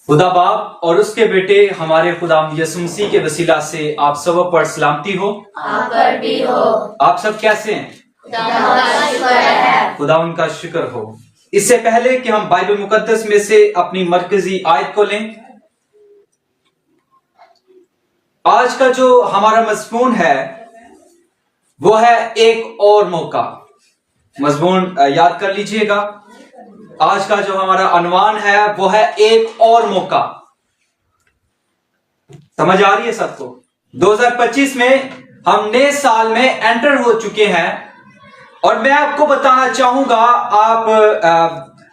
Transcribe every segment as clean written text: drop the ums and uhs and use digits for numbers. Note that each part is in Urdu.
خدا باپ اور اس کے بیٹے ہمارے خدا یسوع مسیح کے وسیلہ سے آپ سب پر سلامتی ہو۔ آپ پر بھی ہو۔ آپ سب کیسے ہیں؟ خدا کا شکر ہے۔ خدا ان کا شکر ہو۔ اس سے پہلے کہ ہم بائبل مقدس میں سے اپنی مرکزی آیت کو لیں، آج کا جو ہمارا مضمون ہے وہ ہے ایک اور موقع۔ مضمون یاد کر لیجئے گا۔ آج کا جو ہمارا عنوان ہے وہ ہے ایک اور موقع۔ سمجھ آ رہی ہے سب کو؟ 2025 میں ہم نئے سال میں انٹر ہو چکے ہیں، اور میں آپ کو بتانا چاہوں گا،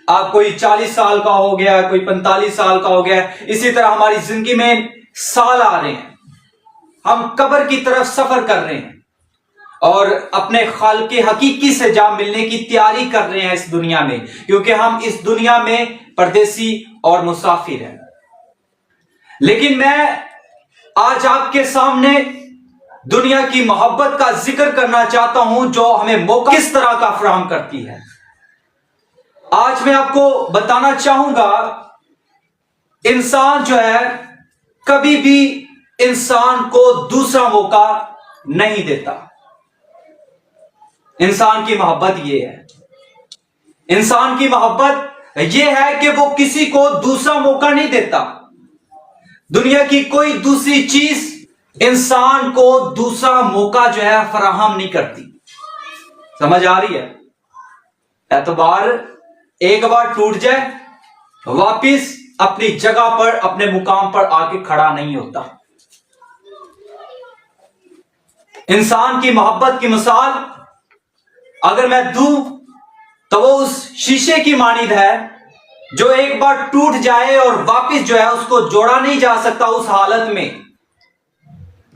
آپ کوئی 40 سال کا ہو گیا، کوئی 45 سال کا ہو گیا، اسی طرح ہماری زندگی میں سال آ رہے ہیں، ہم قبر کی طرف سفر کر رہے ہیں اور اپنے خالق حقیقی سے جا ملنے کی تیاری کر رہے ہیں اس دنیا میں، کیونکہ ہم اس دنیا میں پردیسی اور مسافر ہیں۔ لیکن میں آج آپ کے سامنے دنیا کی محبت کا ذکر کرنا چاہتا ہوں جو ہمیں موقع کس طرح کا فراہم کرتی ہے۔ آج میں آپ کو بتانا چاہوں گا، انسان جو ہے کبھی بھی انسان کو دوسرا موقع نہیں دیتا۔ انسان کی محبت یہ ہے، انسان کی محبت یہ ہے کہ وہ کسی کو دوسرا موقع نہیں دیتا۔ دنیا کی کوئی دوسری چیز انسان کو دوسرا موقع جو ہے فراہم نہیں کرتی۔ سمجھ آ رہی ہے؟ اعتبار ایک بار ٹوٹ جائے واپس اپنی جگہ پر، اپنے مقام پر آ کے کھڑا نہیں ہوتا۔ انسان کی محبت کی مثال اگر میں دوں تو وہ اس شیشے کی مانند ہے جو ایک بار ٹوٹ جائے اور واپس جو ہے اس کو جوڑا نہیں جا سکتا۔ اس حالت میں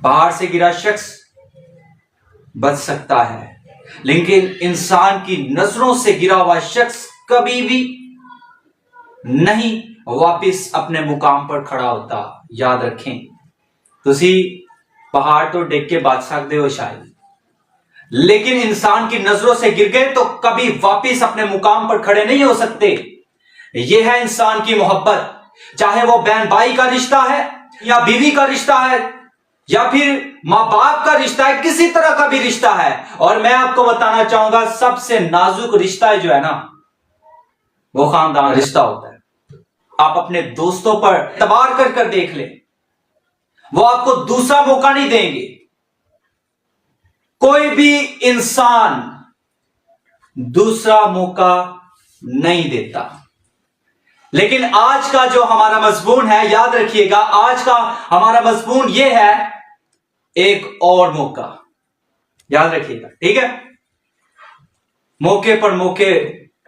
باہر سے گرا شخص بچ سکتا ہے، لیکن انسان کی نظروں سے گرا ہوا شخص کبھی بھی نہیں واپس اپنے مقام پر کھڑا ہوتا۔ یاد رکھیں، تسی پہاڑ تو ڈگ کے بچ سکتے ہو شاید، لیکن انسان کی نظروں سے گر گئے تو کبھی واپس اپنے مقام پر کھڑے نہیں ہو سکتے۔ یہ ہے انسان کی محبت، چاہے وہ بہن بھائی کا رشتہ ہے یا بیوی کا رشتہ ہے یا پھر ماں باپ کا رشتہ ہے، کسی طرح کا بھی رشتہ ہے۔ اور میں آپ کو بتانا چاہوں گا، سب سے نازک رشتہ جو ہے نا وہ خاندان رشتہ ہوتا ہے۔ آپ اپنے دوستوں پر اعتبار کر کر دیکھ لیں، وہ آپ کو دوسرا موقع نہیں دیں گے۔ کوئی بھی انسان دوسرا موقع نہیں دیتا۔ لیکن آج کا جو ہمارا مضمون ہے، یاد رکھیے گا، آج کا ہمارا مضمون یہ ہے ایک اور موقع۔ یاد رکھیے گا، ٹھیک ہے؟ موقع پر موقع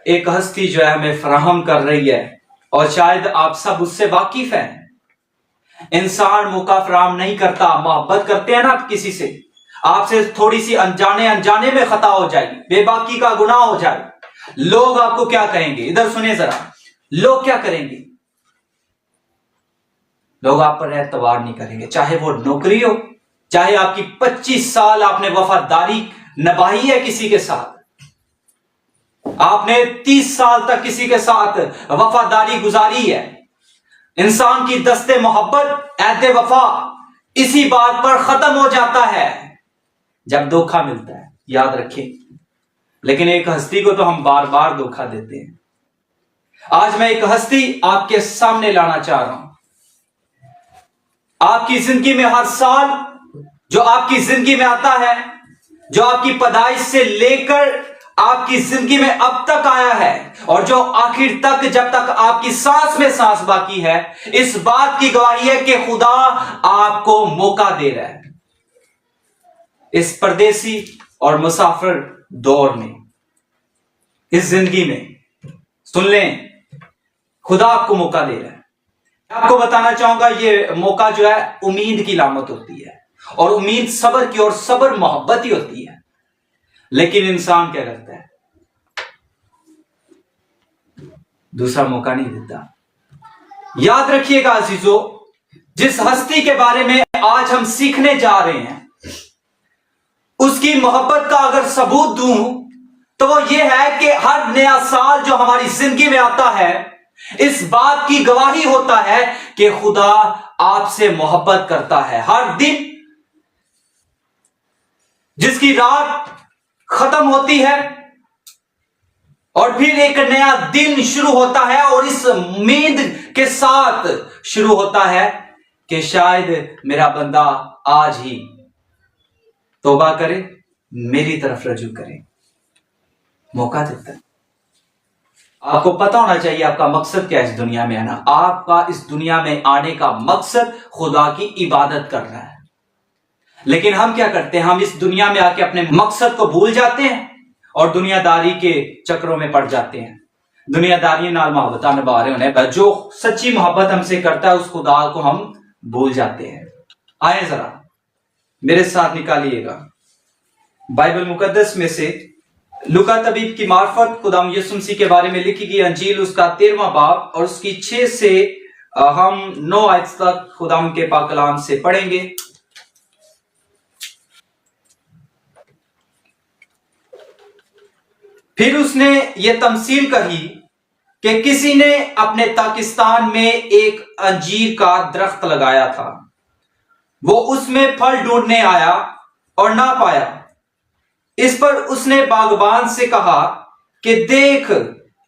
ایک ہستی جو ہے ہمیں فراہم کر رہی ہے، اور شاید آپ سب اس سے واقف ہیں۔ انسان موقع فراہم نہیں کرتا۔ محبت کرتے ہیں نا آپ کسی سے، آپ سے تھوڑی سی انجانے میں خطا ہو جائے، بے باکی کا گناہ ہو جائے، لوگ آپ کو کیا کہیں گے؟ ادھر سنیں ذرا، لوگ کیا کریں گے؟ لوگ آپ پر اعتبار نہیں کریں گے، چاہے وہ نوکری ہو، چاہے آپ کی 25 سال آپ نے وفاداری نبھائی ہے کسی کے ساتھ، آپ نے 30 سال تک کسی کے ساتھ وفاداری گزاری ہے۔ انسان کی دست محبت، عہد وفا اسی بات پر ختم ہو جاتا ہے جب دھوکہ ملتا ہے، یاد رکھیں۔ لیکن ایک ہستی کو تو ہم بار بار دھوکہ دیتے ہیں۔ آج میں ایک ہستی آپ کے سامنے لانا چاہ رہا ہوں۔ آپ کی زندگی میں ہر سال جو آپ کی زندگی میں آتا ہے، جو آپ کی پیدائش سے لے کر آپ کی زندگی میں اب تک آیا ہے، اور جو آخر تک جب تک آپ کی سانس میں سانس باقی ہے، اس بات کی گواہی ہے کہ خدا آپ کو موقع دے رہا ہے۔ اس پردیسی اور مسافر دور میں، اس زندگی میں، سن لیں، خدا آپ کو موقع دے رہا ہے۔ میں آپ کو بتانا چاہوں گا، یہ موقع جو ہے امید کی علامت ہوتی ہے، اور امید صبر کی، اور صبر محبت ہی ہوتی ہے۔ لیکن انسان کیا کرتا ہے؟ دوسرا موقع نہیں دیتا۔ یاد رکھیے گا عزیزو، جس ہستی کے بارے میں آج ہم سیکھنے جا رہے ہیں، اس کی محبت کا اگر ثبوت دوں تو وہ یہ ہے کہ ہر نیا سال جو ہماری زندگی میں آتا ہے، اس بات کی گواہی ہوتا ہے کہ خدا آپ سے محبت کرتا ہے. ہر دن جس کی رات ختم ہوتی ہے اور پھر ایک نیا دن شروع ہوتا ہے، اور اس امید کے ساتھ شروع ہوتا ہے کہ شاید میرا بندہ آج ہی توبہ کرے، میری طرف رجوع کرے. موقع دیتا ہے. آپ کو پتا ہونا چاہیے آپ کا مقصد کیا ہے اس دنیا میں آنا. آپ کا اس دنیا میں آنے کا مقصد خدا کی عبادت کرنا ہے. لیکن ہم کیا کرتے ہیں؟ ہم اس دنیا میں آ کے اپنے مقصد کو بھول جاتے ہیں اور دنیا داری کے چکروں میں پڑ جاتے ہیں. دنیا داری نال محبت نبھا رہے ہونے، جو سچی محبت ہم سے کرتا ہے اس خدا کو ہم بھول جاتے ہیں. آئیں ذرا میرے ساتھ نکالیے گا بائبل مقدس میں سے لوکا طبیب کی معرفت خداوند یسوع مسیح کے بارے میں لکھی گئی انجیل، اس کا 13واں باب اور اس کی 6 سے ہم 9 آیت تک خداوند کے پاک کلام سے پڑھیں گے. پھر اس نے یہ تمثیل کہی کہ کسی نے اپنے پاکستان میں ایک انجیر کا درخت لگایا تھا. وہ اس میں پھل ڈھونڈنے آیا اور نہ پایا. اس پر اس نے باغبان سے کہا کہ دیکھ،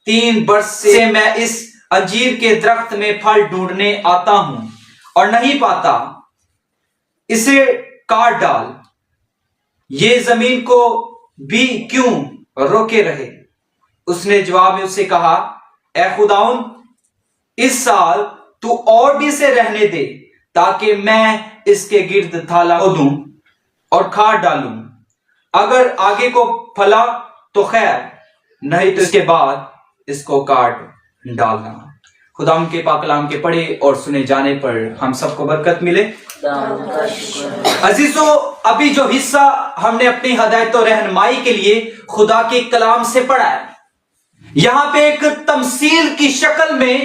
3 برس سے میں اس انجیر کے درخت میں پھل ڈھونڈنے آتا ہوں اور نہیں پاتا. اسے کاٹ ڈال. یہ زمین کو بھی کیوں روکے رہے؟ اس نے جواب میں اس سے کہا، اے خداوند، اس سال تو اور بھی سے رہنے دے تاکہ میں اس کے گرد تھالا کھودوں اور کھاد ڈالوں. اگر آگے کو پھلا تو خیر، نہیں تو اس کے بعد اس کو کاٹ ڈالنا. خداوند کے پاک کلام کے پڑھے اور سنے جانے پر ہم سب کو برکت ملے. عزیزو، ابھی جو حصہ ہم نے اپنی ہدایت و رہنمائی کے لیے خدا کے کلام سے پڑھا ہے، یہاں پہ ایک تمثیل کی شکل میں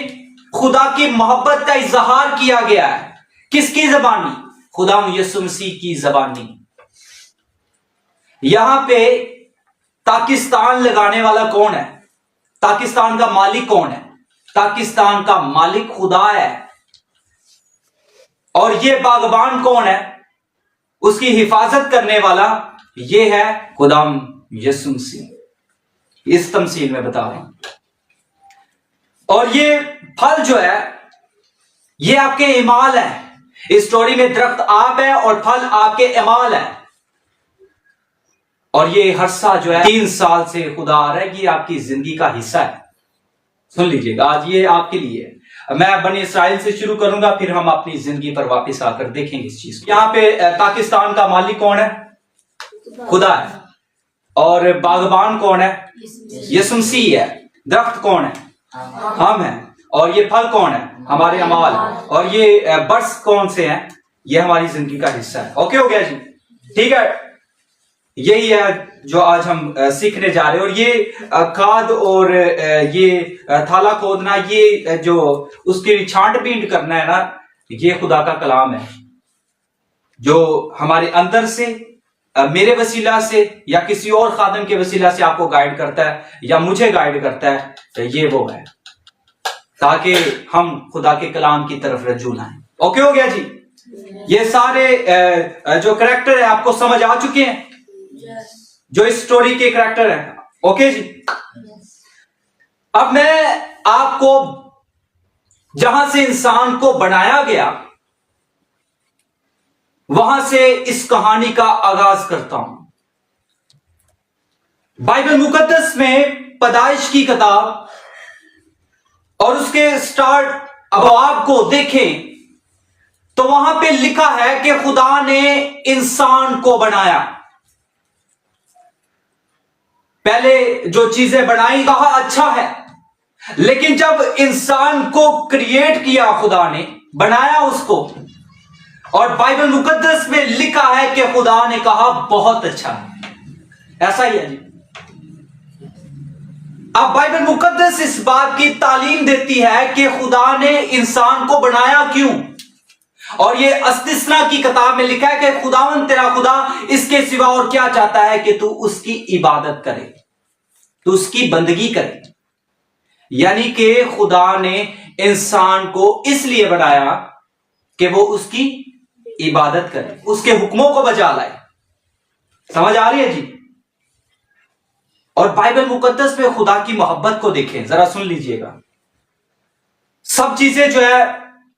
خدا کی محبت کا اظہار کیا گیا ہے. کس کی زبانی؟ خداوند یسوع مسیح کی زبانی. یہاں پہ پاکستان لگانے والا کون ہے؟ پاکستان کا مالک کون ہے؟ پاکستان کا مالک خدا ہے. اور یہ باغبان کون ہے؟ اس کی حفاظت کرنے والا یہ ہے خداوند یسوع مسیح. اس تمثیل میں بتا رہا ہوں. اور یہ پھل جو ہے یہ آپ کے اعمال ہے. اس سٹوری میں درخت آپ ہے اور پھل آپ کے اعمال ہے. اور یہ عرصہ جو ہے 3 سال سے خدا آ رہا ہے، یہ آپ کی زندگی کا حصہ ہے. سن لیجئے گا، آج یہ آپ کے لیے ہے. میں بنی اسرائیل سے شروع کروں گا، پھر ہم اپنی زندگی پر واپس آ کر دیکھیں گے اس چیز کو. یہاں پہ پاکستان کا مالک کون ہے؟ خدا ہے. اور باغبان کون ہے؟ یسوع مسیح ہے. درخت کون ہے؟ ہم ہیں. اور یہ پھل کون ہے؟ ہمارے اعمال. اور یہ برس کون سے ہیں؟ یہ ہماری زندگی کا حصہ ہے. اوکے ہو گیا جی؟ ٹھیک ہے. یہی ہے جو آج ہم سیکھنے جا رہے ہیں. اور یہ کھاد اور یہ تھالا کھودنا، یہ جو اس کی چھانٹ بینٹ کرنا ہے نا، یہ خدا کا کلام ہے جو ہمارے اندر سے، میرے وسیلہ سے یا کسی اور خادم کے وسیلہ سے آپ کو گائیڈ کرتا ہے یا مجھے گائیڈ کرتا ہے. یہ وہ ہے تاکہ ہم خدا کے کلام کی طرف رجوع لائیں. اوکے ہو گیا جی؟ یہ سارے جو کریکٹر ہیں آپ کو سمجھ آ چکے ہیں، جو اس سٹوری کے کریکٹر ہیں. اوکے جی؟ اب میں آپ کو جہاں سے انسان کو بنایا گیا وہاں سے اس کہانی کا آغاز کرتا ہوں. بائبل مقدس میں پیدائش کی کتاب اور اس کے سٹارٹ ابواب کو دیکھیں تو وہاں پہ لکھا ہے کہ خدا نے انسان کو بنایا. پہلے جو چیزیں بنائی کہا اچھا ہے، لیکن جب انسان کو کریٹ کیا، خدا نے بنایا اس کو، اور بائبل مقدس میں لکھا ہے کہ خدا نے کہا بہت اچھا ہے. ایسا ہی ہے جی. اب بائبل مقدس اس بات کی تعلیم دیتی ہے کہ خدا نے انسان کو بنایا کیوں. اور یہ استثنا کی کتاب میں لکھا ہے کہ خداوند تیرا خدا اس کے سوا اور کیا چاہتا ہے کہ تو اس کی عبادت کرے، تو اس کی بندگی کرے. یعنی کہ خدا نے انسان کو اس لیے بنایا کہ وہ اس کی عبادت کرے، اس کے حکموں کو بجا لائے. سمجھ آ رہی ہے جی؟ اور بائبل مقدس میں خدا کی محبت کو دیکھیں، ذرا سن لیجئے گا. سب چیزیں جو ہے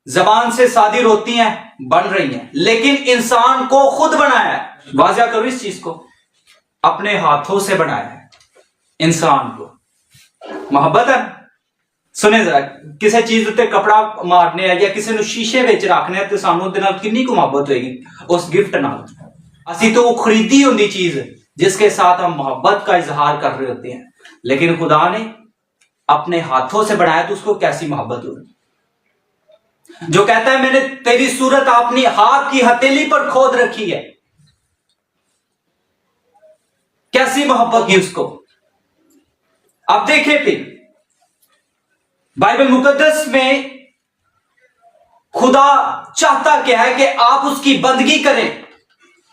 زبان سے صادر ہوتی ہیں، بن رہی ہیں، لیکن انسان کو خود بنایا ہے. واضح کرو اس چیز کو، اپنے ہاتھوں سے بنایا ہے انسان کو. محبت ہے. سنیں ذرا، کسی چیز اتنے کپڑا مارنے ہے یا کسی نے شیشے وچ رکھنے تو سانو دے نال کنی کو محبت ہوئے گی اس گفٹ نال. اسی تو وہ خریدی ہوندی چیز جس کے ساتھ ہم محبت کا اظہار کر رہے ہوتے ہیں، لیکن خدا نے اپنے ہاتھوں سے بنایا تو اس کو کیسی محبت ہوگی. جو کہتا ہے میں نے تیری صورت اپنی ہاتھ کی ہتھیلی پر کھود رکھی ہے، کیسی محبت کی اس کو. اب دیکھیں پھر بائبل مقدس میں خدا چاہتا کیا ہے کہ آپ اس کی بندگی کریں،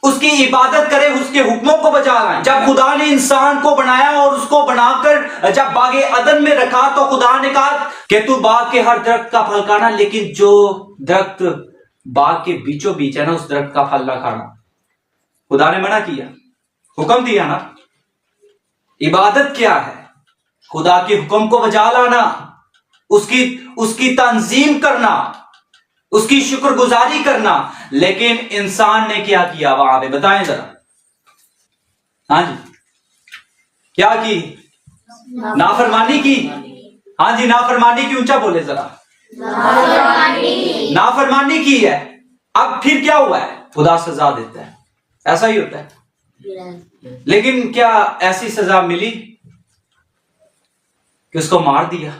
اس کی عبادت کریں، اس کے حکموں کو بجا لائیں. جب خدا نے انسان کو بنایا اور اس کو بنا کر جب باغ عدن میں رکھا تو خدا نے کہا کہ تو باغ کے ہر درخت کا پھل کھانا، لیکن جو درخت باغ کے بیچوں بیچ ہے نا اس درخت کا پھل نہ کھانا. خدا نے منع کیا، حکم دیا نا. عبادت کیا ہے؟ خدا کے حکم کو بجا لانا، اس کی تنظیم کرنا، اس کی شکر گزاری کرنا. لیکن انسان نے کیا کیا وہاں پہ؟ بتائیں ذرا. ہاں جی، کیا کی؟ نافرمانی کی. ہاں جی، نافرمانی کی. اونچا بولے ذرا. نافرمانی کی ہے. اب پھر کیا ہوا ہے؟ خدا سزا دیتا ہے. ایسا ہی ہوتا ہے. لیکن کیا ایسی سزا ملی کہ اس کو مار دیا؟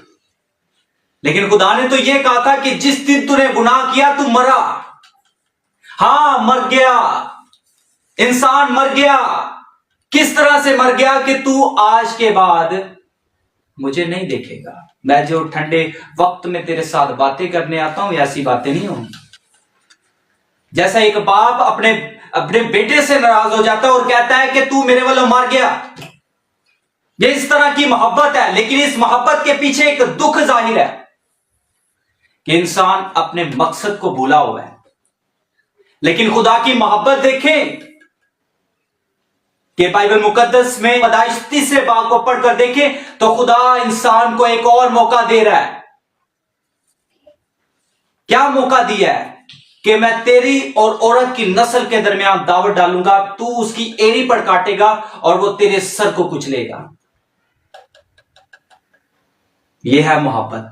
لیکن خدا نے تو یہ کہا تھا کہ جس دن تو نے گناہ کیا تو مرا. ہاں مر گیا، انسان مر گیا. کس طرح سے مر گیا؟ کہ تو آج کے بعد مجھے نہیں دیکھے گا. میں جو ٹھنڈے وقت میں تیرے ساتھ باتیں کرنے آتا ہوں ایسی باتیں نہیں ہوں گی. جیسا ایک باپ اپنے بیٹے سے ناراض ہو جاتا ہے اور کہتا ہے کہ تو میرے والوں مر گیا. یہ اس طرح کی محبت ہے. لیکن اس محبت کے پیچھے ایک دکھ ظاہر ہے کہ انسان اپنے مقصد کو بھولا ہوا ہے. لیکن خدا کی محبت دیکھیں کہ بائبل مقدس میں پیدائش 3 باب کو پڑھ کر دیکھیں تو خدا انسان کو ایک اور موقع دے رہا ہے. کیا موقع دیا ہے؟ کہ میں تیری اور عورت کی نسل کے درمیان دعوت ڈالوں گا، تو اس کی ایڑی پر کاٹے گا اور وہ تیرے سر کو کچلے گا. یہ ہے محبت.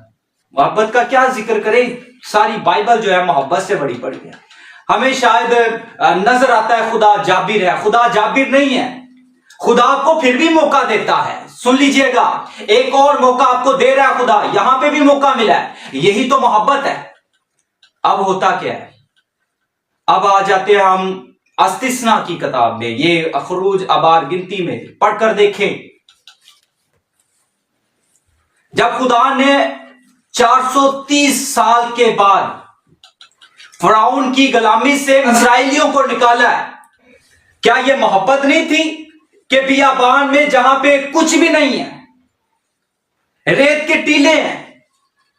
محبت کا کیا ذکر کریں؟ ساری بائبل جو ہے محبت سے بڑی پڑی ہے. ہمیں شاید نظر آتا ہے خدا جابر ہے. خدا جابر نہیں ہے. خدا کو پھر بھی موقع دیتا ہے. سن لیجئے گا، ایک اور موقع آپ کو دے رہا ہے خدا. یہاں پہ بھی موقع ملا ہے. یہی تو محبت ہے. اب ہوتا کیا ہے؟ اب آ جاتے ہیں ہم استثنا کی کتاب میں. یہ خروج ابار گنتی میں پڑھ کر دیکھیں. جب خدا نے 430 سال کے بعد فرعون کی غلامی سے اسرائیلیوں کو نکالا ہے، کیا یہ محبت نہیں تھی کہ بیابان میں جہاں پہ کچھ بھی نہیں ہے، ریت کے ٹیلے ہیں،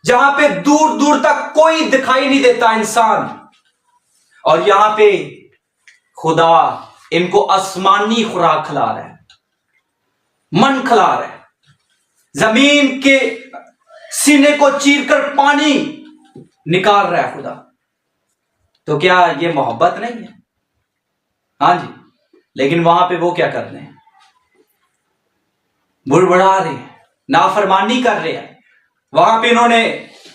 جہاں پہ دور دور تک کوئی دکھائی نہیں دیتا انسان، اور یہاں پہ خدا ان کو آسمانی خوراک کھلا رہا ہے، من کھلا رہا ہے، زمین کے سینے کو چیر کر پانی نکال رہا ہے خدا. تو کیا یہ محبت نہیں ہے؟ ہاں جی. لیکن وہاں پہ وہ کیا کر رہے ہیں؟ بڑبڑا رہے ہیں، نافرمانی کر رہے ہیں. وہاں پہ انہوں نے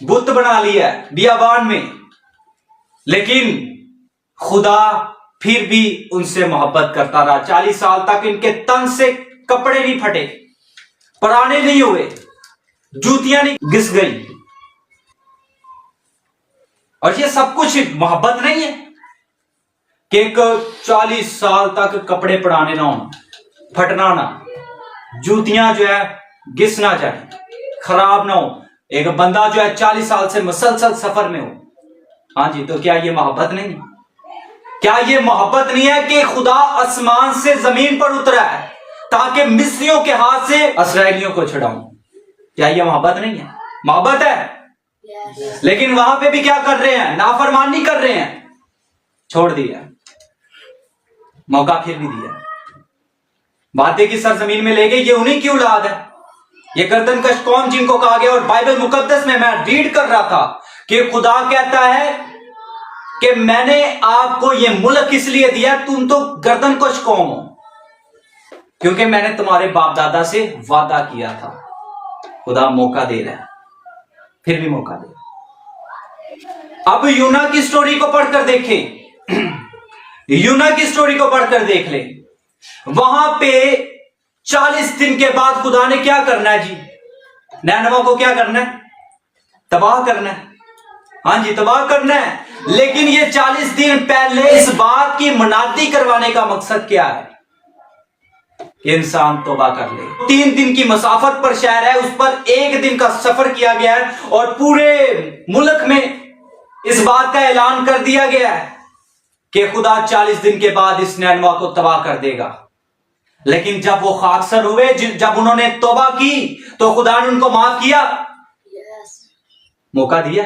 بت بنا لیا ہے بیابان میں. لیکن خدا پھر بھی ان سے محبت کرتا رہا. 40 سال تک ان کے تن سے کپڑے نہیں پھٹے، پرانے نہیں ہوئے، جوتیاں نہیں گھس گئی. اور یہ سب کچھ محبت نہیں ہے کہ ایک 40 سال تک کپڑے پرانے نہ ہونا، پھٹنا نہ، جوتیاں جو ہے گھس نہ جائیں، خراب نہ ہو. ایک بندہ جو ہے 40 سال سے مسلسل سفر میں ہو. ہاں جی. تو کیا یہ محبت نہیں ہے؟ کیا یہ محبت نہیں ہے کہ خدا آسمان سے زمین پر اترا ہے تاکہ مصریوں کے ہاتھ سے اسرائیلیوں کو چھڑاؤں؟ کیا یہ محبت نہیں ہے؟ محبت ہے. Yes. لیکن وہاں پہ بھی کیا کر رہے ہیں؟ نافرمانی کر رہے ہیں. چھوڑ دیا, موقع پھر بھی دیا, وعدے کی سرزمین میں لے گئے. یہ انہی کی اولاد ہے, یہ گردن کش قوم جن کو کہا گیا. اور بائبل مقدس میں ریڈ کر رہا تھا کہ خدا کہتا ہے کہ میں نے آپ کو یہ ملک اس لیے دیا, تم تو گردن کش قوم ہو, کیونکہ میں نے تمہارے باپ دادا سے وعدہ کیا تھا. خدا موقع دے رہا ہے, پھر بھی موقع دے. اب یونا کی سٹوری کو پڑھ کر دیکھیں, یونا کی سٹوری کو پڑھ کر دیکھ لیں. وہاں پہ 40 دن کے بعد خدا نے کیا کرنا ہے جی؟ نینوا کو کیا کرنا ہے؟ تباہ کرنا ہے. ہاں جی, تباہ کرنا ہے. لیکن یہ 40 دن پہلے اس بات کی منادی کروانے کا مقصد کیا ہے؟ کہ انسان توبہ کر لے. 3 دن کی مسافت پر شہر ہے, اس پر 1 دن کا سفر کیا گیا ہے, اور پورے ملک میں اس بات کا اعلان کر دیا گیا ہے کہ خدا 40 دن کے بعد اس نینوا کو تباہ کر دے گا. لیکن جب وہ خاکسار ہوئے, جب انہوں نے توبہ کی, تو خدا نے ان کو معاف کیا, Yes. موقع دیا.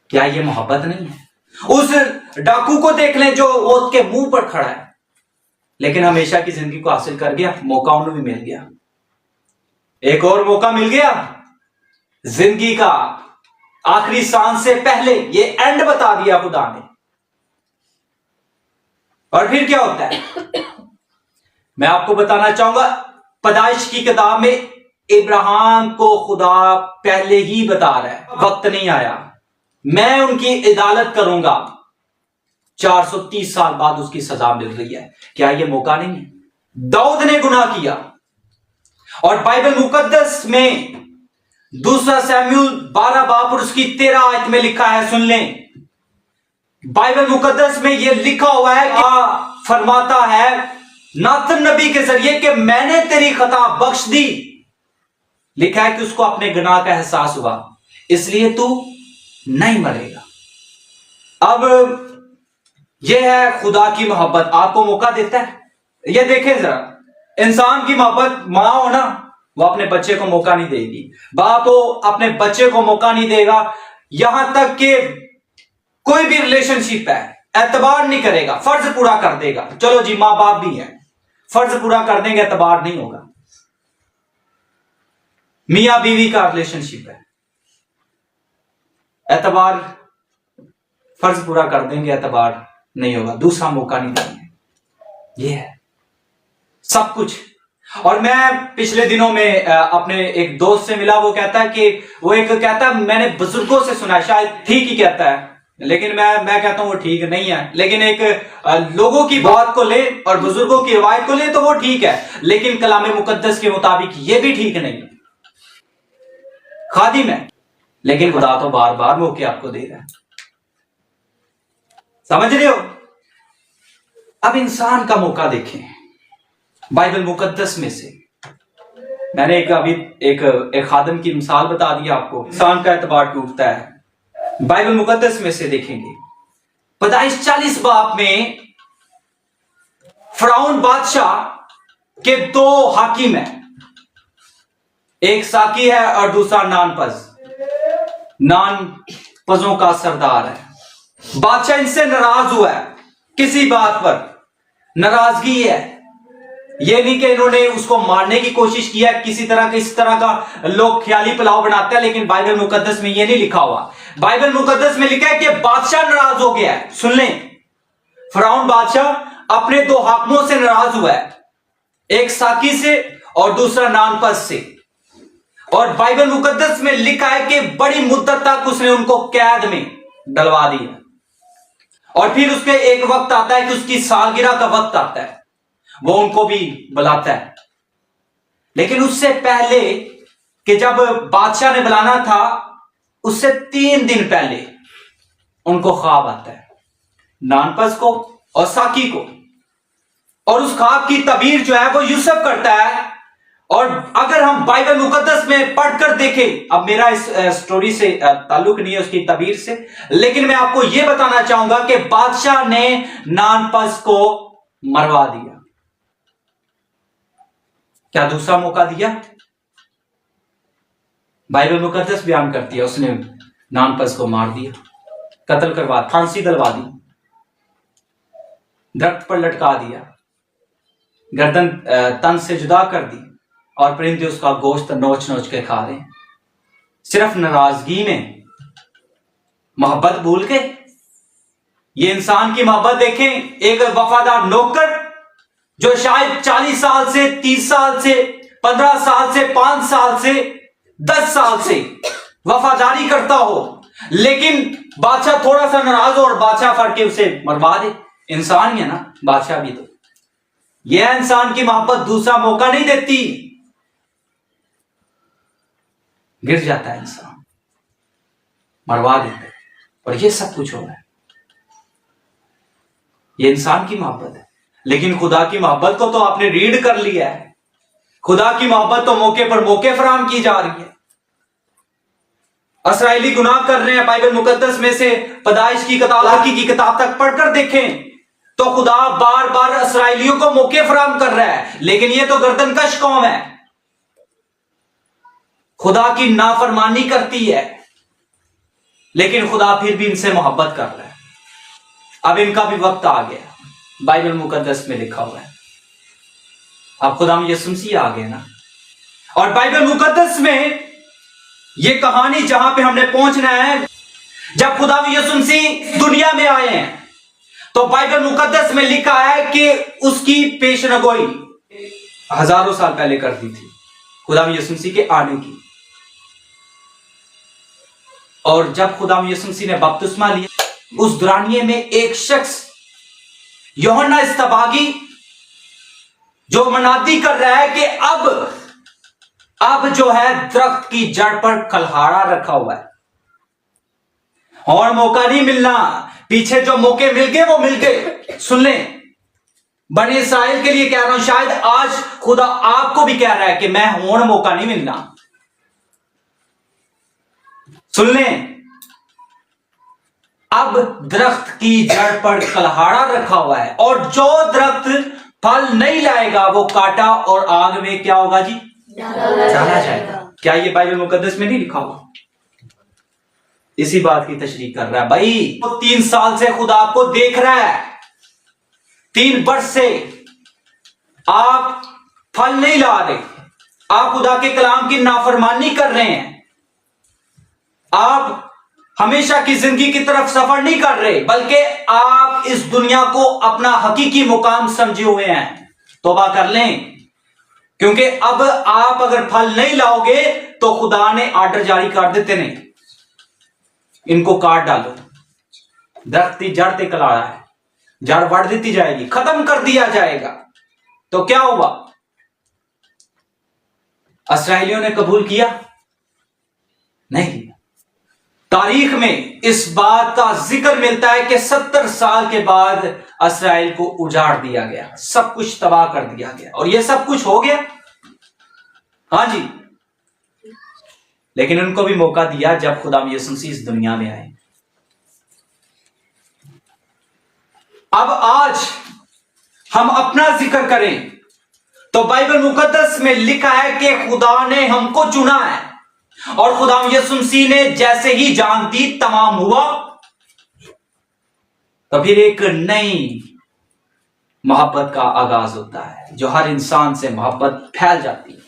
کیا یہ محبت نہیں ہے؟ اس ڈاکو کو دیکھ لیں جو اوت کے منہ پر کھڑا ہے, لیکن ہمیشہ کی زندگی کو حاصل کر گیا. موقع انہوں بھی مل گیا, ایک اور موقع مل گیا زندگی کا. آخری سانس سے پہلے یہ اینڈ بتا دیا خدا نے. اور پھر کیا ہوتا ہے میں آپ کو بتانا چاہوں گا. پیدائش کی کتاب میں ابراہیم کو خدا پہلے ہی بتا رہا ہے, وقت نہیں آیا, میں ان کی عدالت کروں گا. 430 سال بعد اس کی سزا مل رہی ہے. کیا یہ موقع نہیں ہے؟ داؤد نے گناہ کیا, اور بائبل مقدس میں 2 سیموئیل 12 باب اور اس کی 13 آیت میں لکھا ہے, سن لیں. بائبل مقدس میں یہ لکھا ہوا ہے کہ فرماتا ہے ناتن نبی کے ذریعے کہ میں نے تیری خطا بخش دی. لکھا ہے کہ اس کو اپنے گناہ کا احساس ہوا, اس لیے تو نہیں مرے گا. اب یہ ہے خدا کی محبت, آپ کو موقع دیتا ہے. یہ دیکھیں ذرا, انسان کی محبت, ماں ہو نا, وہ اپنے بچے کو موقع نہیں دے گی. باپ ہو, اپنے بچے کو موقع نہیں دے گا. یہاں تک کہ کوئی بھی ریلیشن شپ ہے, اعتبار نہیں کرے گا, فرض پورا کر دے گا. چلو جی, ماں باپ بھی ہیں, فرض پورا کر دیں گے, اعتبار نہیں ہوگا. میاں بیوی کا ریلیشن شپ ہے, اعتبار, فرض پورا کر دیں گے, اعتبار نہیں ہوگا, دوسرا موقع نہیں دیں گے. یہ ہے سب کچھ. اور میں پچھلے دنوں میں اپنے ایک دوست سے ملا, وہ کہتا ہے کہ وہ ایک کہتا ہے میں نے بزرگوں سے سنا ہے, شاید ٹھیک ہی کہتا ہے, لیکن میں کہتا ہوں وہ ٹھیک نہیں ہے. لیکن ایک لوگوں کی بات کو لے اور بزرگوں کی روایت کو لے تو وہ ٹھیک ہے, لیکن کلام مقدس کے مطابق یہ بھی ٹھیک نہیں ہے. خادم ہے, لیکن خدا تو بار بار موقع آپ کو دے رہا ہے. سمجھ رہے ہو؟ اب انسان کا موقع دیکھیں بائبل مقدس میں سے. میں نے ایک خادم کی مثال بتا دی آپ کو. انسان کا اعتبار ٹوٹتا ہے, بائبل مقدس میں سے دیکھیں گے. پیدائش 40 باب میں فرعون بادشاہ کے 2 حاکم ہیں, ایک ساقی ہے اور دوسرا نان پز. نان پزوں کا سردار ہے. بادشاہ ان سے ناراض ہوا ہے, کسی بات پر ناراضگی ہے. یہ نہیں کہ انہوں نے اس کو مارنے کی کوشش کیا, کسی طرح کا لوگ خیالی پلاؤ بناتے ہیں, لیکن بائبل مقدس میں یہ نہیں لکھا ہوا. بائبل مقدس میں لکھا ہے کہ بادشاہ ناراض ہو گیا ہے. سن لیں, فرعون بادشاہ اپنے 2 حاکموں سے ناراض ہوا ہے, ایک ساقی سے اور دوسرا نان پس سے. اور بائبل مقدس میں لکھا ہے کہ بڑی مدت تک اس نے ان کو قید میں ڈلوا دیا. اور پھر اس کے ایک وقت آتا ہے کہ اس کی سالگرہ کا وقت آتا ہے, وہ ان کو بھی بلاتا ہے. لیکن اس سے پہلے کہ جب بادشاہ نے بلانا تھا, اس سے 3 دن پہلے ان کو خواب آتا ہے, نانپس کو اور ساکی کو. اور اس خواب کی تعبیر جو ہے وہ یوسف کرتا ہے. اور اگر ہم بائبل مقدس میں پڑھ کر دیکھیں, اب میرا اس سٹوری سے تعلق نہیں ہے اس کی تعبیر سے, لیکن میں آپ کو یہ بتانا چاہوں گا کہ بادشاہ نے نانپس کو مروا دیا. کیا دوسرا موقع دیا؟ بائبل مقدس بیان کرتی ہے اس نے نامپس کو مار دیا، قتل کروا، پھانسی دلوا دی، درخت پر لٹکا دیا، گردن تن سے جدا کر دی، اور پرندے اس کا گوشت نوچ نوچ کے کھا رہے ہیں، صرف ناراضگی میں، محبت بھول کے۔ یہ انسان کی محبت دیکھیں، ایک وفادار نوکر جو شاید 40 سال سے، 30 سال سے، 15 سال سے، 5 سال سے، 10 سال سے وفاداری کرتا ہو، لیکن بادشاہ تھوڑا سا ناراض ہو اور بادشاہ پھڑ کے اسے مروا دے۔ انسان ہی ہے نا، بادشاہ بھی تو۔ یہ انسان کی محبت دوسرا موقع نہیں دیتی، گر جاتا ہے انسان، مروا دیتا ہے، اور یہ سب کچھ ہو رہا ہے۔ یہ انسان کی محبت ہے، لیکن خدا کی محبت کو تو آپ نے ریڈ کر لیا ہے۔ خدا کی محبت تو موقع پر موقع فراہم کی جا رہی ہے۔ اسرائیلی گناہ کر رہے ہیں، بائبل مقدس میں سے پیدائش کی کتاب کی کتاب تک پڑھ کر دیکھیں تو خدا بار بار اسرائیلیوں کو موقع فراہم کر رہا ہے، لیکن یہ تو گردن کش قوم ہے، خدا کی نافرمانی کرتی ہے، لیکن خدا پھر بھی ان سے محبت کر رہا ہے۔ اب ان کا بھی وقت آ گیا، بائبل مقدس میں لکھا ہوا ہے۔ اب خدا یسوع مسیح آ گئے نا، اور بائبل مقدس میں یہ کہانی جہاں پہ ہم نے پہنچنا ہے، جب خدا یسوع مسیح دنیا میں آئے ہیں تو بائبل مقدس میں لکھا ہے کہ اس کی پیشن گوئی ہزاروں سال پہلے کر دی تھی، خدا یسوع مسیح کے آنے کی۔ اور جب خدا یسوع مسیح نے بپتسمہ لیا، اس دورانیے میں ایک شخص یوحنا اصطباغی جو منادی کر رہا ہے کہ اب جو ہے درخت کی جڑ پر کلہاڑا رکھا ہوا ہے، اور موقع نہیں ملنا، پیچھے جو موقع مل گئے وہ مل گئے۔ سن لیں، بنی اسرائیل کے لیے کہہ رہا ہوں، شاید آج خدا آپ کو بھی کہہ رہا ہے کہ میں ہوں، موقع نہیں ملنا۔ سن لیں، اب درخت کی جڑ پر کلہاڑا رکھا ہوا ہے، اور جو درخت پھل نہیں لائے گا وہ کاٹا اور آگ میں کیا ہوگا جی؟ ڈالا جائے گا۔ کیا یہ بائبل مقدس میں نہیں لکھا ہوا؟ اسی بات کی تشریح کر رہا ہے۔ بھائی 3 سال سے خدا آپ کو دیکھ رہا ہے، 3 برس سے آپ پھل نہیں لا رہے، آپ خدا کے کلام کی نافرمانی کر رہے ہیں، آپ ہمیشہ کی زندگی کی طرف سفر نہیں کر رہے، بلکہ آپ اس دنیا کو اپنا حقیقی مقام سمجھے ہوئے ہیں۔ توبہ کر لیں، کیونکہ اب آپ اگر پھل نہیں لاؤ گے تو خدا نے آرڈر جاری کر دیتے نہیں، ان کو کاٹ ڈالو۔ درختی جڑ تے کلاڑا ہے، جڑ وڑ دیتی جائے گی، ختم کر دیا جائے گا۔ تو کیا ہوا؟ اسرائیلیوں نے قبول کیا؟ نہیں۔ تاریخ میں اس بات کا ذکر ملتا ہے کہ 70 سال کے بعد اسرائیل کو اجاڑ دیا گیا، سب کچھ تباہ کر دیا گیا، اور یہ سب کچھ ہو گیا، ہاں جی، لیکن ان کو بھی موقع دیا جب خدا یسوع مسیح اس دنیا میں آئے۔ اب آج ہم اپنا ذکر کریں تو بائبل مقدس میں لکھا ہے کہ خدا نے ہم کو چنا ہے، اور خدا یسوع مسیح نے جیسے ہی جان دی تمام ہوا، تو پھر ایک نئی محبت کا آغاز ہوتا ہے جو ہر انسان سے محبت پھیل جاتی ہے،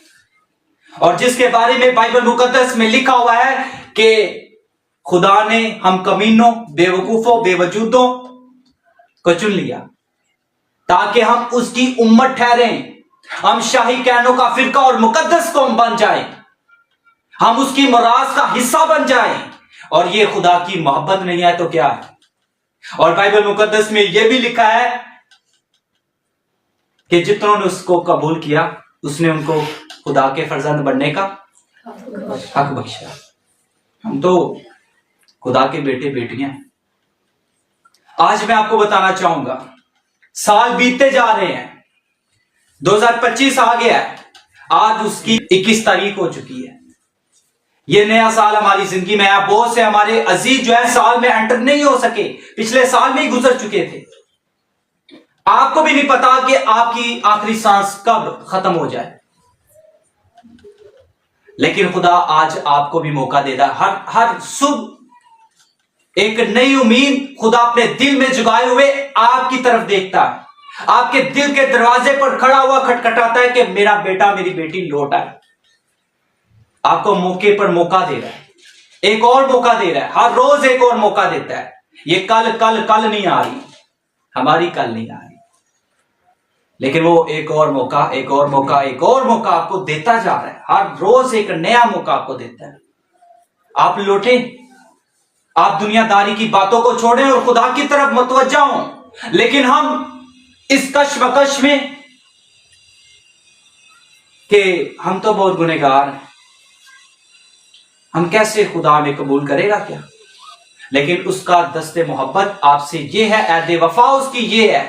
اور جس کے بارے میں بائبل مقدس میں لکھا ہوا ہے کہ خدا نے ہم کمینوں، بے وقوفوں، بے وجودوں کو چن لیا تاکہ ہم اس کی امت ٹھہریں، ہم شاہی کہنوں کا فرقہ اور مقدس قوم بن جائیں، ہم اس کی میراث کا حصہ بن جائیں۔ اور یہ خدا کی محبت نہیں ہے تو کیا ہے؟ اور بائبل مقدس میں یہ بھی لکھا ہے کہ جتنوں نے اس کو قبول کیا اس نے ان کو خدا کے فرزند بننے کا حق بخشا۔ ہم تو خدا کے بیٹے بیٹیاں ہیں۔ آج میں آپ کو بتانا چاہوں گا، سال بیتتے جا رہے ہیں، 2025 آ گیا ہے، آج اس کی 21 تاریخ ہو چکی ہے۔ یہ نیا سال ہماری زندگی میں ہے، بہت سے ہمارے عزیز جو ہے سال میں انٹر نہیں ہو سکے، پچھلے سال میں ہی گزر چکے تھے۔ آپ کو بھی نہیں پتا کہ آپ کی آخری سانس کب ختم ہو جائے، لیکن خدا آج آپ کو بھی موقع دیتا ہے. ہر صبح ایک نئی امید خدا اپنے دل میں جگائے ہوئے آپ کی طرف دیکھتا ہے. آپ کے دل کے دروازے پر کھڑا ہوا کھٹکھٹاتا ہے کہ میرا بیٹا میری بیٹی لوٹ آئے. آپ کو موقع پر موقع دے رہا ہے, ایک اور موقع دے رہا ہے, ہر روز ایک اور موقع دیتا ہے. یہ کل نہیں آ رہی, ہماری کل نہیں آ رہی, لیکن وہ ایک اور موقع آپ کو دیتا جا رہا ہے. ہر روز ایک نیا موقع آپ کو دیتا ہے. آپ لوٹیں, آپ دنیا داری کی باتوں کو چھوڑیں اور خدا کی طرف متوجہ ہوں. لیکن ہم اس کشمکش میں کہ ہم تو بہت گنہگار ہیں, ہم کیسے خدا ہمیں قبول کرے گا کیا؟ لیکن اس کا دست محبت آپ سے یہ ہے, عہد وفا اس کی یہ ہے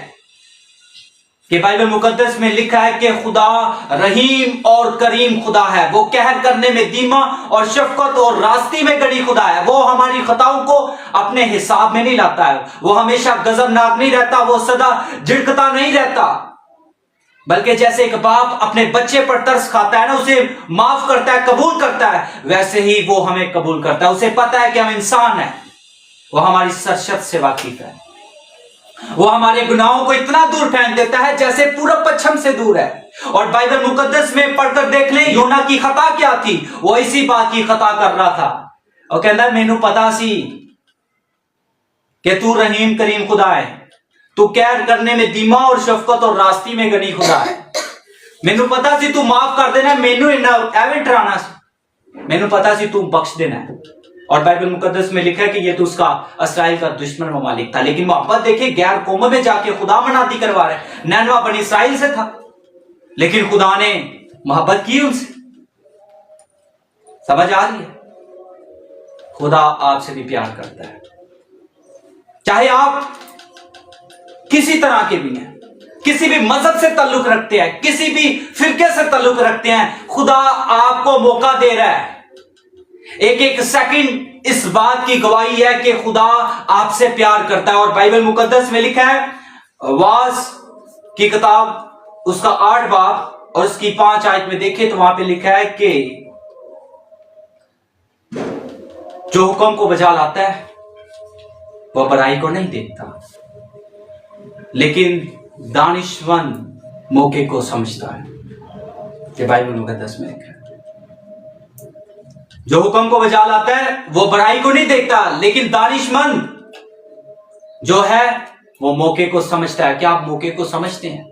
کہ بائبل مقدس میں لکھا ہے کہ خدا رحیم اور کریم خدا ہے. وہ قہر کرنے میں دھیما اور شفقت اور راستی میں گڑی خدا ہے. وہ ہماری خطاؤں کو اپنے حساب میں نہیں لاتا ہے. وہ ہمیشہ غضبناک نہیں رہتا, وہ سدا جھڑکتا نہیں رہتا, بلکہ جیسے ایک باپ اپنے بچے پر ترس کھاتا ہے نا, اسے معاف کرتا ہے, قبول کرتا ہے, ویسے ہی وہ ہمیں قبول کرتا ہے. اسے پتا ہے کہ ہم انسان ہیں, وہ ہماری سرشت سے واقف ہے. وہ ہمارے گناہوں کو اتنا دور پھینک دیتا ہے جیسے پورب پچھم سے دور ہے. اور بائبل مقدس میں پڑھ کر دیکھ لیں یونا کی خطا کیا تھی. وہ اسی بات کی خطا کر رہا تھا اور کہتا ہے مینوں پتا سی کہ تو رحیم کریم خدا ہے, تو قہر کرنے میں دھیما اور شفقت اور راستی میں گنی خدا ہے. مینوں پتا سی تو معاف کر دینا, مینوں ایویں ڈرانا سی, مینوں پتا سی تو بخش دینا ہے. اور بائبل مقدس میں لکھا ہے کہ یہ تو اس کا اسرائیل کا دشمن ممالک تھا, لیکن محبت دیکھیں غیر قوموں میں جا کے خدا منادی کروا رہے. نینوا بنی اسرائیل سے تھا, لیکن خدا نے محبت کی ان سے. سمجھ آ رہی ہے؟ خدا آپ سے بھی پیار کرتا ہے, چاہے آپ کسی طرح کے بھی ہیں, کسی بھی مذہب سے تعلق رکھتے ہیں, کسی بھی فرقے سے تعلق رکھتے ہیں, خدا آپ کو موقع دے رہا ہے. ایک سیکنڈ اس بات کی گواہی ہے کہ خدا آپ سے پیار کرتا ہے. اور بائبل مقدس میں لکھا ہے, واز کی کتاب اس کا 8 باب اور اس کی 5 آیت میں دیکھیں تو وہاں پہ لکھا ہے کہ جو حکم کو بجا لاتا ہے وہ برائی کو نہیں دیکھتا, لیکن دانشمند موقع کو سمجھتا ہے. کہ بائبل مقدس میں لکھا ہے جو حکم کو بجا لاتا ہے وہ برائی کو نہیں دیکھتا, لیکن دانشمند جو ہے وہ موقع کو سمجھتا ہے. کیا آپ موقع کو سمجھتے ہیں؟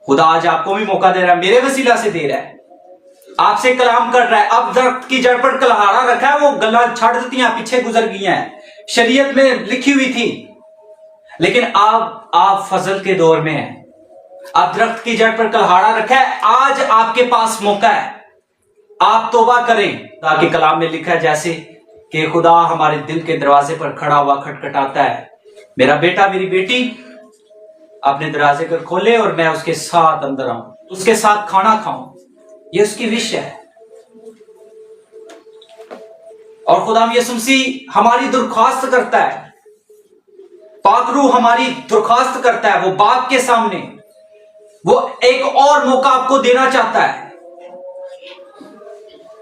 خدا آج آپ کو بھی موقع دے رہا ہے, میرے وسیلہ سے دے رہا ہے, آپ سے کلام کر رہا ہے. اب درخت کی جڑ پر کلہاڑا رکھا ہے, وہ گلا چھڑ دیتی ہیں, پیچھے گزر گئی ہیں, شریعت میں لکھی ہوئی تھی, لیکن آپ فضل کے دور میں ہیں. اب درخت کی جڑ پر کلہاڑا رکھا ہے, آج آپ کے پاس موقع ہے, آپ توبہ کریں. تاکہ کلام میں لکھا ہے جیسے کہ خدا ہمارے دل کے دروازے پر کھڑا ہوا کھٹکھٹاتا ہے, میرا بیٹا میری بیٹی اپنے دروازے کو کھولے اور میں اس کے ساتھ اندر آؤں, اس کے ساتھ کھانا کھاؤں. یہ اس کی وش ہے. اور خدا یسوع مسیح ہماری درخواست کرتا ہے, پاک روح ہماری درخواست کرتا ہے, وہ باپ کے سامنے وہ ایک اور موقع آپ کو دینا چاہتا ہے.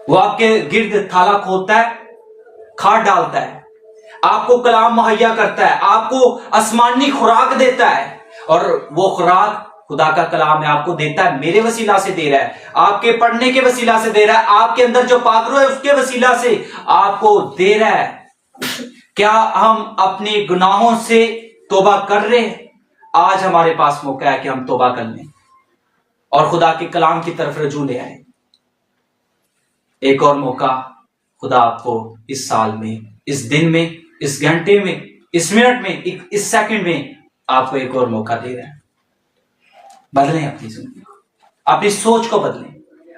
وہ آپ کے گرد تھالا کھودتا ہے, کھاد ڈالتا ہے, آپ کو کلام مہیا کرتا ہے, آپ کو آسمانی خوراک دیتا ہے, اور وہ خوراک خدا کا کلام ہے, آپ کو دیتا ہے, میرے وسیلہ سے دے رہا ہے, آپ کے پڑھنے کے وسیلہ سے دے رہا ہے, آپ کے اندر جو پاک روح ہے اس کے وسیلہ سے آپ کو دے رہا ہے. کیا ہم اپنے گناہوں سے توبہ کر رہے ہیں؟ آج ہمارے پاس موقع ہے کہ ہم توبہ کر لیں اور خدا کے کلام کی طرف رجوع لے آئیں. ایک اور موقع خدا آپ کو اس سال میں, اس دن میں, اس گھنٹے میں, اس منٹ میں, اس سیکنڈ میں آپ کو ایک اور موقع دے رہا ہے. بدلیں اپنی زندگی, اپنی سوچ کو بدلیں,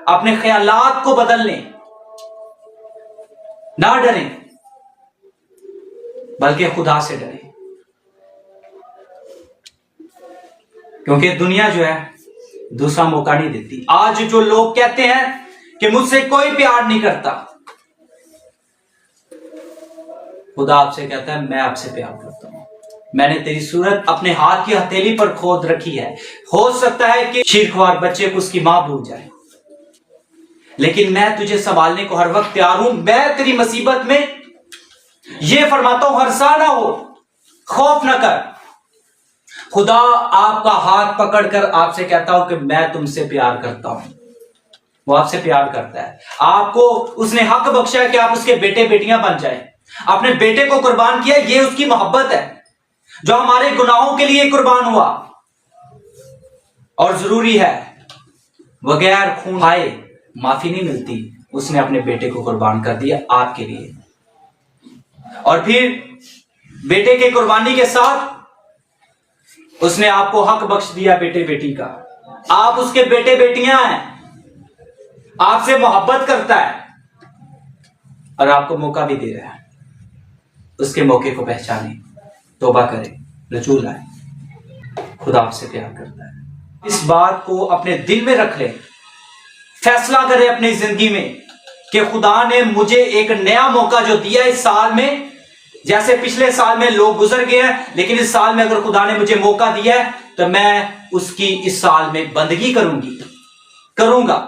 اپنے خیالات کو بدل لیں. نہ ڈریں بلکہ خدا سے ڈریں, کیونکہ دنیا جو ہے دوسرا موقع نہیں دیتی. آج جو لوگ کہتے ہیں کہ مجھ سے کوئی پیار نہیں کرتا, خدا آپ سے کہتا ہے میں آپ سے پیار کرتا ہوں. میں نے تیری صورت اپنے ہاتھ کی ہتھیلی پر کھود رکھی ہے. ہو سکتا ہے کہ شیرخوار بچے کو اس کی ماں بھول جائے, لیکن میں تجھے سنبھالنے کو ہر وقت تیار ہوں. میں تیری مصیبت میں یہ فرماتا ہوں ہرسا نہ ہو, خوف نہ کر. خدا آپ کا ہاتھ پکڑ کر آپ سے کہتا ہوں کہ میں تم سے پیار کرتا ہوں. وہ آپ سے پیار کرتا ہے. آپ کو اس نے حق بخشا ہے کہ آپ اس کے بیٹے بیٹیاں بن جائیں. اپنے بیٹے کو قربان کیا, یہ اس کی محبت ہے جو ہمارے گناہوں کے لیے قربان ہوا. اور ضروری ہے, بغیر خون آئے معافی نہیں ملتی. اس نے اپنے بیٹے کو قربان کر دیا آپ کے لیے. اور پھر بیٹے کے قربانی کے ساتھ اس نے آپ کو حق بخش دیا بیٹے بیٹی کا. آپ اس کے بیٹے بیٹیاں ہیں. آپ سے محبت کرتا ہے اور آپ کو موقع بھی دے رہا ہے. اس کے موقع کو پہچانے, توبہ کرے, رجوع لائے. خدا آپ سے پیار کرتا ہے. اس بات کو اپنے دل میں رکھ لیں. فیصلہ کرے اپنی زندگی میں کہ خدا نے مجھے ایک نیا موقع جو دیا اس سال میں, جیسے پچھلے سال میں لوگ گزر گئے ہیں, لیکن اس سال میں اگر خدا نے مجھے موقع دیا ہے تو میں اس کی اس سال میں بندگی کروں گا.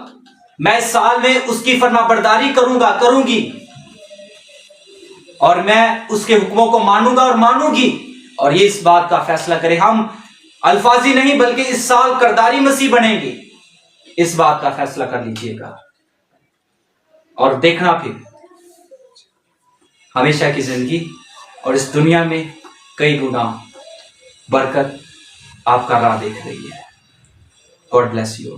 میں اس سال میں اس کی فرما برداری کروں گی. اور میں اس کے حکموں کو مانوں گا اور مانوں گی. اور یہ اس بات کا فیصلہ کرے, ہم الفاظی نہیں بلکہ اس سال کرداری مسیح بنیں گے. اس بات کا فیصلہ کر لیجئے گا اور دیکھنا پھر ہمیشہ کی زندگی اور اس دنیا میں کئی گنا برکت آپ کا راہ دیکھ رہی ہے. God bless you.